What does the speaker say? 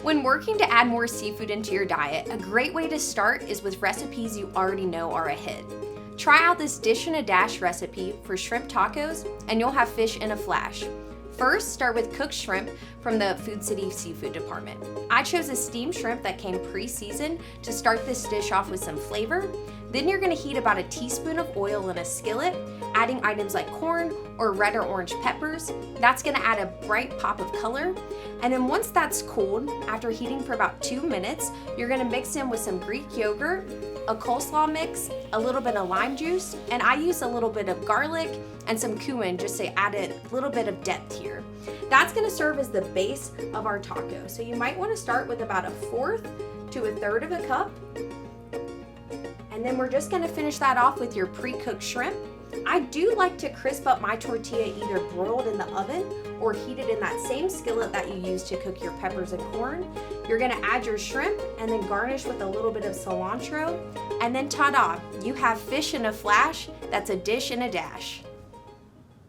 When working to add more seafood into your diet, a great way to start is with recipes you already know are a hit. Try out this dish and a dash recipe for shrimp tacos, and you'll have fish in a flash. First, start with cooked shrimp from the Food City Seafood Department. I chose a steamed shrimp that came pre-seasoned to start this dish off with some flavor. Then you're gonna heat about a teaspoon of oil in a skillet, adding items like corn or red or orange peppers. That's gonna add a bright pop of color. And then once that's cooled, after heating for about 2 minutes, you're gonna mix in with some Greek yogurt, a coleslaw mix, a little bit of lime juice, and I use a little bit of garlic and some cumin just to add a little bit of depth here. That's gonna serve as the base of our taco. So you might wanna start with about 1/4 to 1/3 of a cup. And then we're just gonna finish that off with your pre-cooked shrimp. I do like to crisp up my tortilla either broiled in the oven or heated in that same skillet that you use to cook your peppers and corn. You're gonna add your shrimp and then garnish with a little bit of cilantro. And then ta-da, you have fish in a flash. That's a dish and a dash.